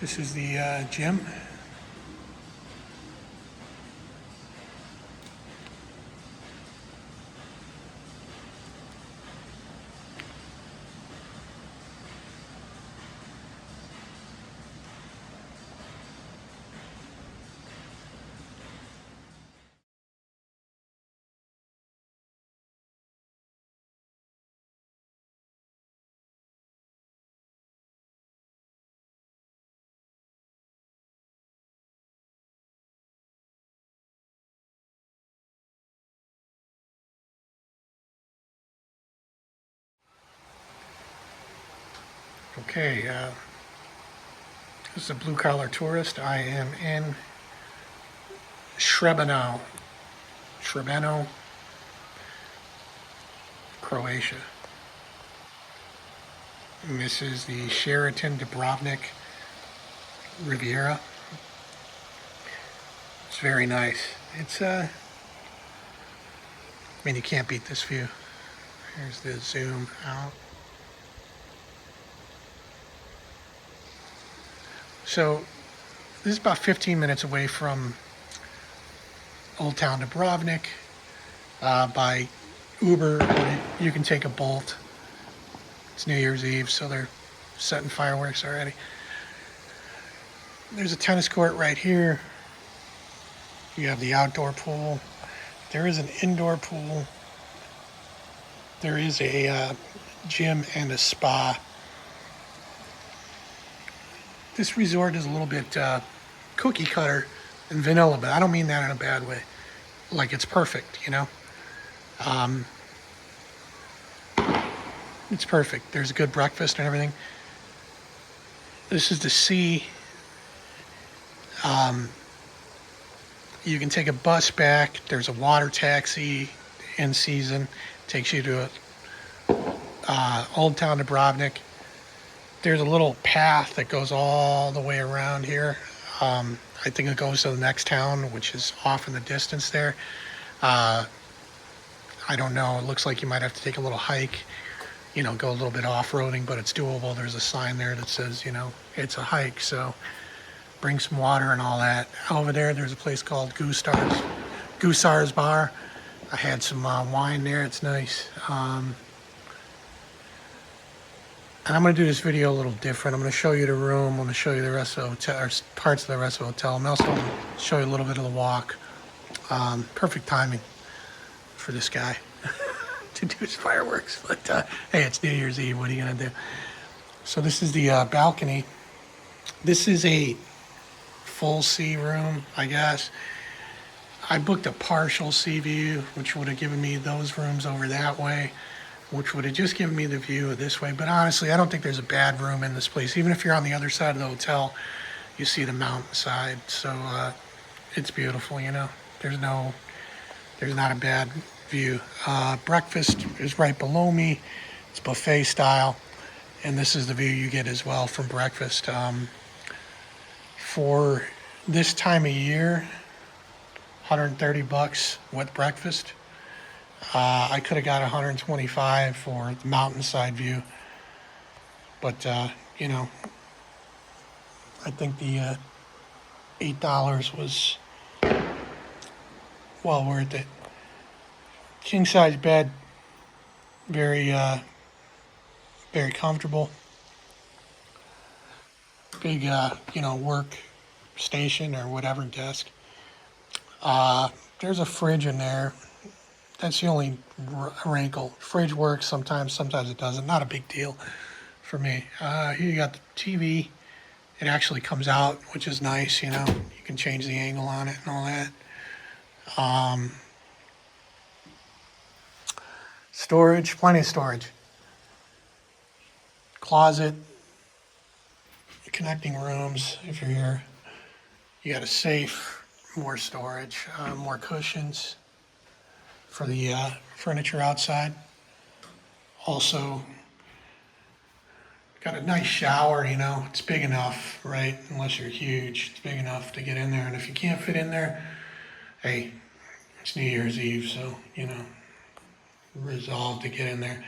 This is the gym. Okay, this is a blue-collar tourist. I am in Srebreno, Croatia. And this is the Sheraton Dubrovnik Riviera. It's very nice. I mean, you can't beat this view. Here's the zoom out. So, this is about 15 minutes away from Old Town Dubrovnik. By Uber, or you can take a Bolt. It's New Year's Eve, so they're setting fireworks already. There's a tennis court right here. You have the outdoor pool. There is an indoor pool. There is a gym and a spa. This resort is a little bit cookie cutter and vanilla, but I don't mean that in a bad way. Like it's perfect, you know? It's perfect. There's a good breakfast and everything. This is the sea. You can take a bus back. There's a water taxi in season. Takes you to Old Town Dubrovnik. There's a little path that goes all the way around here. I think it goes to the next town, which is off in the distance there. I don't know. It looks like you might have to take a little hike, you know, go a little bit off-roading, but it's doable. There's a sign there that says, you know, it's a hike, so bring some water and all that. Over there's a place called Gusar's Bar. I had some wine there. It's nice. And I'm going to do this video a little different. I'm going to show you the room. I'm going to show you the rest of the hotel, or parts of the rest of the hotel. I'm also going to show you a little bit of the walk. Perfect timing for this guy to do his fireworks. But hey, it's New Year's Eve. What are you going to do? So this is the balcony. This is a full sea room, I guess. I booked a partial sea view, which would have given me those rooms over that way, which would have just given me the view of this way. But honestly, I don't think there's a bad room in this place. Even if you're on the other side of the hotel, you see the mountainside. So it's beautiful, you know. There's not a bad view. Breakfast is right below me. It's buffet style. And this is the view you get as well from breakfast. For this time of year, $130 with breakfast. I could have got 125 for the mountainside view, but you know, I think the $8 was well worth it. King size bed, very very comfortable. Big you know, work station or whatever desk. There's a fridge in there. That's the only wrinkle. Fridge works sometimes it doesn't. Not a big deal for me. Here you got the TV. It actually comes out, which is nice, you know. You can change the angle on it and all that. Storage, plenty of storage. Closet, connecting rooms if you're here. You got a safe, more storage, more cushions for the furniture outside. Also, got a nice shower, you know. It's big enough, right? Unless you're huge, it's big enough to get in there. And if you can't fit in there, hey, it's New Year's Eve, so, you know, resolve to get in there.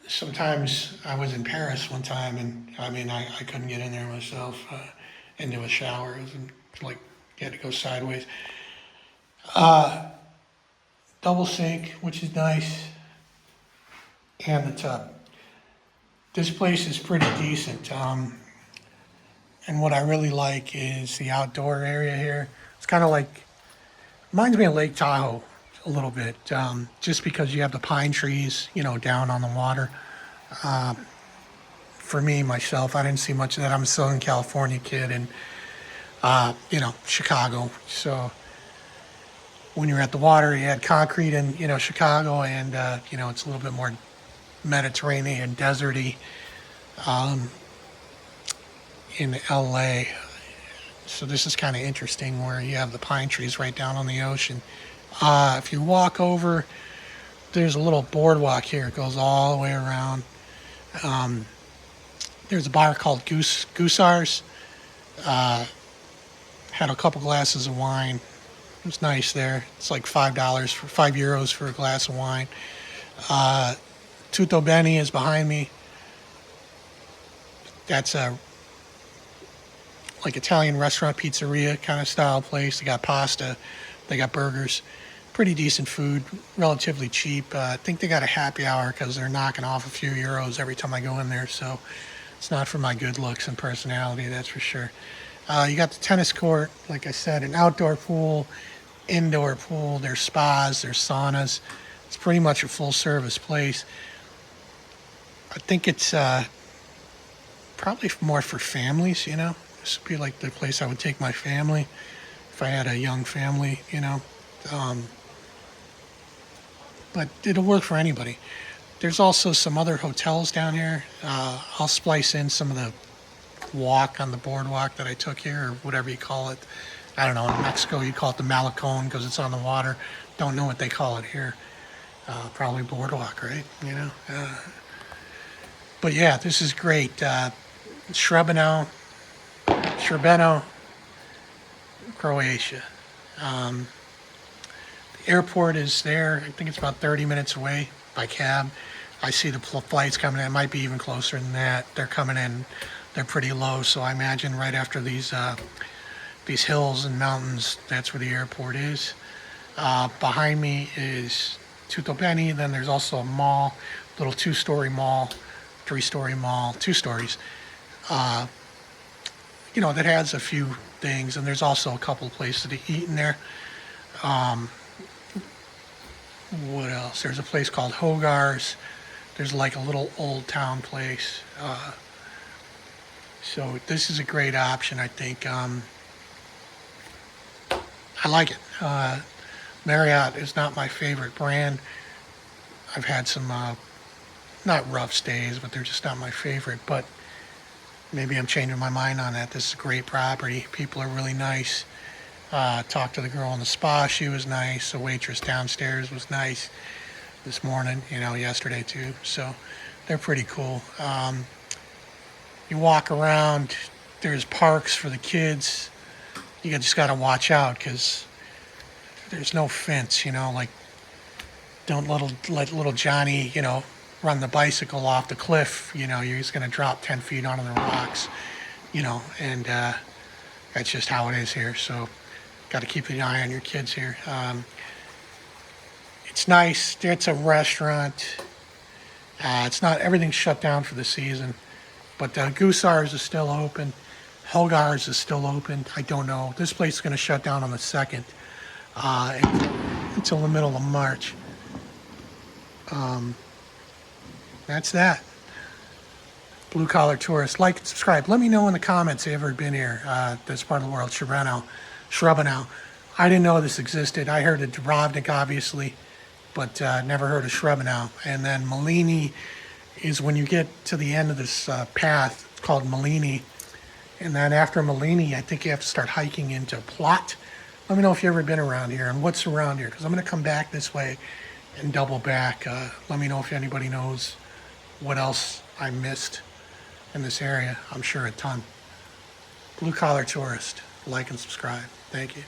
Sometimes I was in Paris one time, and I mean, I couldn't get in there myself into a shower. It was like you had to go sideways. Double sink, which is nice, and the tub. This place is pretty decent. And what I really like is the outdoor area here. It's kind of like, reminds me of Lake Tahoe a little bit, just because you have the pine trees, down on the water. For me, myself, I didn't see much of that. I'm a Southern California kid and, Chicago. So when you're at the water, you had concrete in, Chicago, and, it's a little bit more Mediterranean, deserty in LA. So this is kind of interesting where you have the pine trees right down on the ocean. If you walk over, there's a little boardwalk here. It goes all the way around. There's a bar called Gusar's. Had a couple glasses of wine. It was nice there. It's like €5 for €5 for a glass of wine. Tutto Beni is behind me. That's a like Italian restaurant, pizzeria kind of style place. They got pasta, they got burgers, pretty decent food, relatively cheap. I think they got a happy hour because they're knocking off a few euros every time I go in there. So it's not for my good looks and personality, that's for sure. You got the tennis court, like I said, an outdoor pool, indoor pool. There's spas, there's saunas. It's pretty much a full service place. I think it's probably more for families, This would be like the place I would take my family if I had a young family, But it'll work for anybody. There's also some other hotels down here. I'll splice in some of the walk on the boardwalk that I took here, or whatever you call it. I don't know. In Mexico, you call it the Malecón because it's on the water. Don't know what they call it here. Probably boardwalk, right? But yeah, this is great. Srebreno, Croatia. The airport is there. I think it's about 30 minutes away by cab. I see the flights coming in. It might be even closer than that. They're coming in. They're pretty low, so I imagine right after these hills and mountains, that's where the airport is. Behind me is Tutto Beni. Then there's also a mall, little 2-story mall, 3-story mall, 2 stories. That has a few things, and there's also a couple of places to eat in there. What else? There's a place called Hogar's. There's like a little old town place. So this is a great option, I think. I like it. Marriott is not my favorite brand. I've had some not rough stays, but they're just not my favorite. But maybe I'm changing my mind on that. This is a great property. People are really nice. Talked to the girl in the spa. She was nice. The waitress downstairs was nice this morning, yesterday too. So they're pretty cool. You walk around, there's parks for the kids. You just got to watch out because there's no fence, like don't let little Johnny, run the bicycle off the cliff, he's going to drop 10 feet onto the rocks, and that's just how it is here. So got to keep an eye on your kids here. It's nice. It's a restaurant. It's not, everything's shut down for the season, but Gusar's is still open. Helgar's is still open. I don't know. This place is going to shut down on the 2nd until the middle of March. That's that. Blue Collar Tourist. Like and subscribe. Let me know in the comments if you've ever been here, this part of the world, Srebreno. I didn't know this existed. I heard of Dubrovnik, obviously, but never heard of Srebreno. And then Malini is when you get to the end of this path. It's called Malini. And then after Malini, I think you have to start hiking into Plot. Let me know if you've ever been around here and what's around here, because I'm going to come back this way and double back. Let me know if anybody knows what else I missed in this area. I'm sure a ton. Blue Collar Tourist. Like and subscribe. Thank you.